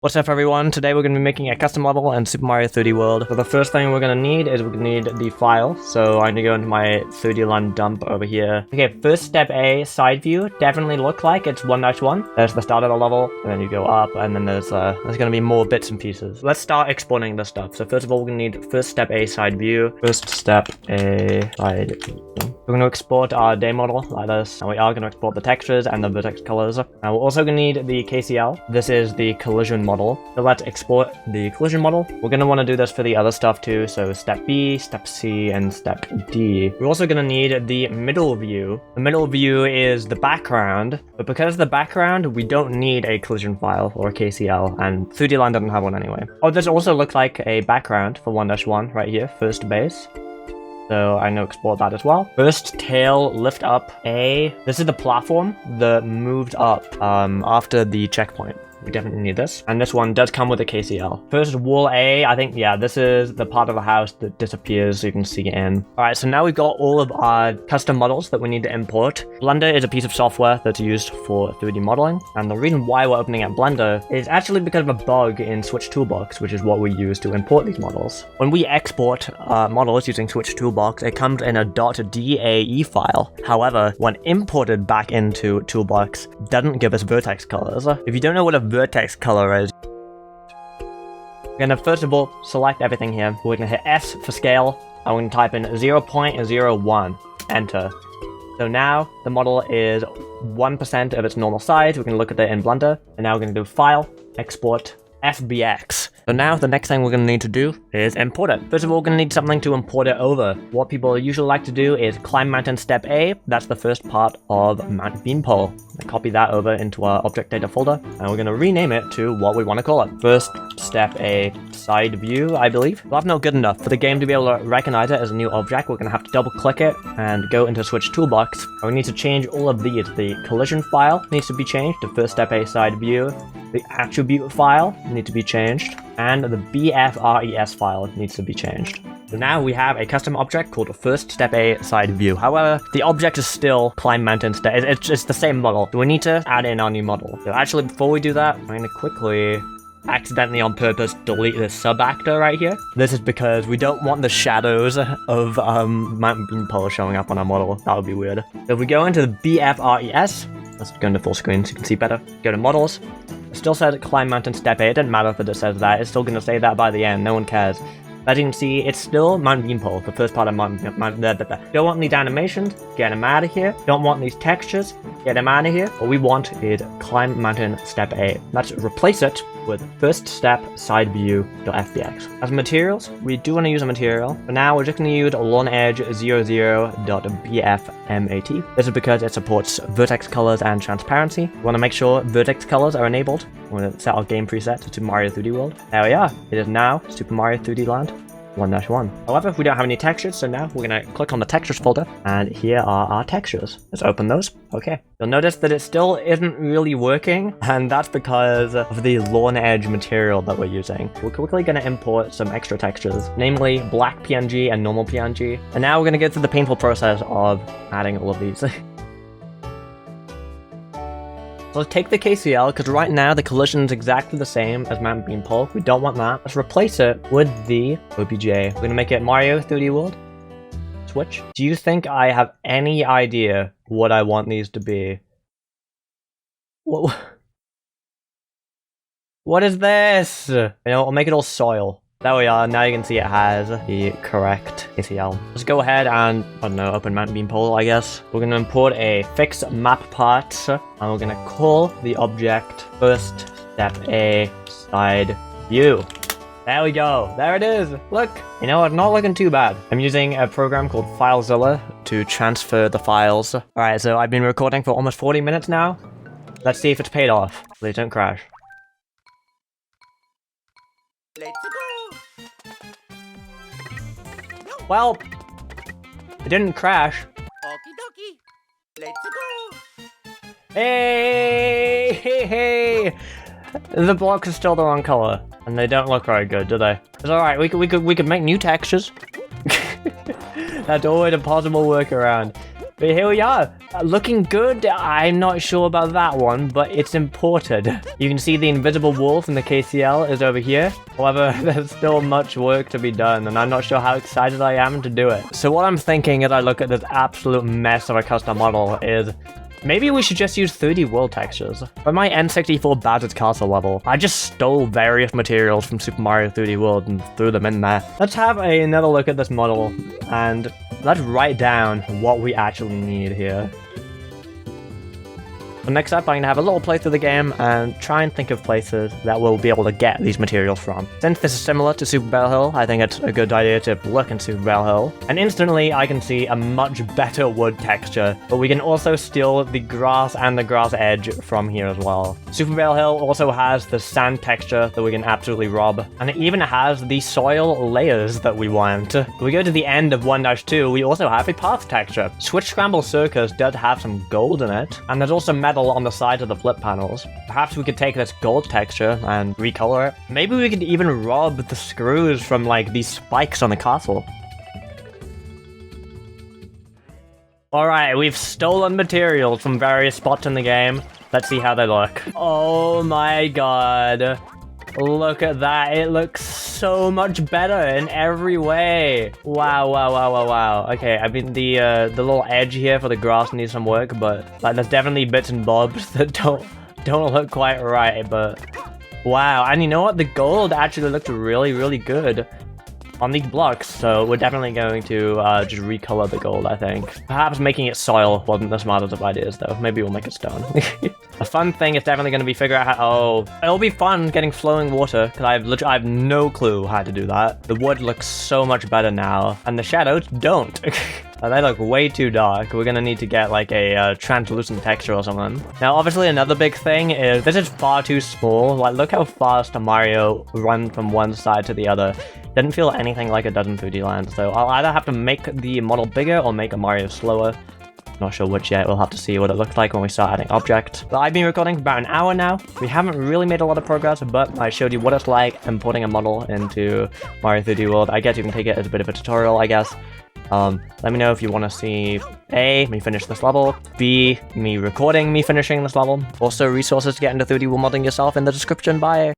What's up everyone, today we're going to be making a custom model in Super Mario 3D World. So the first thing we're going to need is the file. So I'm going to go into my 3D Land dump over here. Okay, first step A, side view, definitely look like it's 1-1. There's the start of the level, and then you go up, and then there's going to be more bits and pieces. Let's start exporting this stuff. So first of all, we're going to need first step A, side view. First step A, side view. We're going to export our day model like this, and we are going to export the textures and the vertex colors. And we're also going to need the KCL. This is the collision model. So let's export the collision model. We're going to want to do this for the other stuff too. So step B, step C, and step D. We're also going to need the middle view. The middle view is the background, but because of the background, we don't need a collision file or a KCL, and 3D Land doesn't have one anyway. Oh, this also looks like a background for 1-1 right here, first base. So I'm going to export that as well. First tail lift up A. This is the platform that moved up after the checkpoint. We definitely need this. And this one does come with a KCL. First wall A, I think, yeah, this is the part of the house that disappears so you can see it in. Alright, so now we've got all of our custom models that we need to import. Blender is a piece of software that's used for 3D modeling. And the reason why we're opening up Blender is actually because of a bug in Switch Toolbox, which is what we use to import these models. When we export models using Switch Toolbox, it comes in a .dae file. However, when imported back into Toolbox, it doesn't give us vertex colors. If you don't know what a vertex color is, we're going to first of all select everything here. We're going to hit S for scale, and we're going to type in 0.01, enter. So now the model is 1% of its normal size. We can look at it in Blender, and now we're going to do File, Export, FBX. So now the next thing we're going to need to do is import it. First of all, we're going to need something to import it over. What people usually like to do is climb mountain step A. That's the first part of Mount Beanpole. Copy that over into our object data folder, and we're going to rename it to what we want to call it. First step A, side view, I believe. Well, that's not good enough. For the game to be able to recognize it as a new object, we're going to have to double click it and go into Switch Toolbox. And we need to change all of these. The collision file needs to be changed to first step A, side view. The attribute file needs to be changed, and the BFRES file needs to be changed. So now we have a custom object called first step A, side view. However, the object is still climb mountain step. It's just the same model. So we need to add in our new model. So actually, before we do that, I'm going to quickly accidentally on purpose delete this sub actor right here. This is because we don't want the shadows of Mount Beanpole showing up on our model. That would be weird. So if we go into the BFRES, let's go into full screen so you can see better. Go to models. It still says climb mountain step A. It doesn't matter if it says that. It's still going to say that by the end. No one cares. As you can see, it's still Mount Beanpole, the first part of Mount. Don't want these animations, get them out of here. Don't want these textures, get them out of here. What we want is climb mountain step A. Let's replace it with first step side view.fbx. As materials, we do want to use a material. For now, we're just going to use lawn edge 00.bfmat. This is because it supports vertex colors and transparency. We want to make sure vertex colors are enabled. We're going to set our game preset to Super Mario 3D World. There we are. It is now Super Mario 3D Land 1-1. However, we don't have any textures, so now we're going to click on the textures folder, and here are our textures. Let's open those. Okay. You'll notice that it still isn't really working, and that's because of the lawn edge material that we're using. We're quickly going to import some extra textures, namely black PNG and normal PNG. And now we're going to go through the painful process of adding all of these. So let's take the KCL, because right now the collision is exactly the same as Mount Beanpole. We don't want that. Let's replace it with the OBJ. We're going to make it Mario 3D World. Switch. Do you think I have any idea what I want these to be? What is this? You know, I'll make it all soil. There we are, now you can see it has the correct KCL. Let's go ahead and, I don't know, open Mount Beanpole, I guess. We're going to import a fixed map part, and we're going to call the object first step A side view. There we go, there it is, look! You know, it's not looking too bad. I'm using a program called FileZilla to transfer the files. Alright, so I've been recording for almost 40 minutes now. Let's see if it's paid off. Please don't crash. Let's go! Well, it didn't crash. Okie dokie. Let's go. Hey! The blocks are still the wrong color, and they don't look very good, do they? It's alright, we could make new textures. That's always a possible workaround. But here we are, looking good. I'm not sure about that one, but it's imported. You can see the invisible wall from the KCL is over here. However, there's still much work to be done, and I'm not sure how excited I am to do it. So what I'm thinking as I look at this absolute mess of a custom model is, maybe we should just use 3D world textures. For my N64 Bowser's Castle level, I just stole various materials from Super Mario 3D World and threw them in there. Let's have another look at this model, and let's write down what we actually need here. So next up, I'm going to have a little play through the game and try and think of places that we'll be able to get these materials from. Since this is similar to Super Bell Hill, I think it's a good idea to look in Super Bell Hill. And instantly, I can see a much better wood texture, but we can also steal the grass and the grass edge from here as well. Super Bell Hill also has the sand texture that we can absolutely rob, and it even has the soil layers that we want. If we go to the end of 1-2, we also have a path texture. Switch Scramble Circus does have some gold in it, and there's also metal on the side of the flip panels. Perhaps we could take this gold texture and recolor it. Maybe we could even rob the screws from like these spikes on the castle. Alright, we've stolen materials from various spots in the game. Let's see how they look. Oh my god. Look at that, it looks so much better in every way. Wow, wow, wow, wow, wow. Okay, I mean, the little edge here for the grass needs some work, but like, there's definitely bits and bobs that don't look quite right, but wow. And you know what? The gold actually looked really, really good on these blocks, so we're definitely going to just recolor the gold, I think. Perhaps making it soil wasn't the smartest of ideas, though. Maybe we'll make it stone. A fun thing is definitely going to be figure out how... Oh, it'll be fun getting flowing water, because I have no clue how to do that. The wood looks so much better now, and the shadows don't. They look way too dark. We're gonna need to get like a translucent texture or something. Now, obviously, another big thing is this is far too small. Like, look how fast Mario runs from one side to the other. Didn't feel anything like it does in 3D Land, so I'll either have to make the model bigger or make a Mario slower. Not sure which yet. We'll have to see what it looks like when we start adding objects. But I've been recording for about an hour now. We haven't really made a lot of progress, but I showed you what it's like importing a model into Mario 3D World. I guess you can take it as a bit of a tutorial, I guess. Let me know if you want to see A, me finish this level, B, me recording me finishing this level. Also, resources to get into 3D World modding yourself in the description. Bye!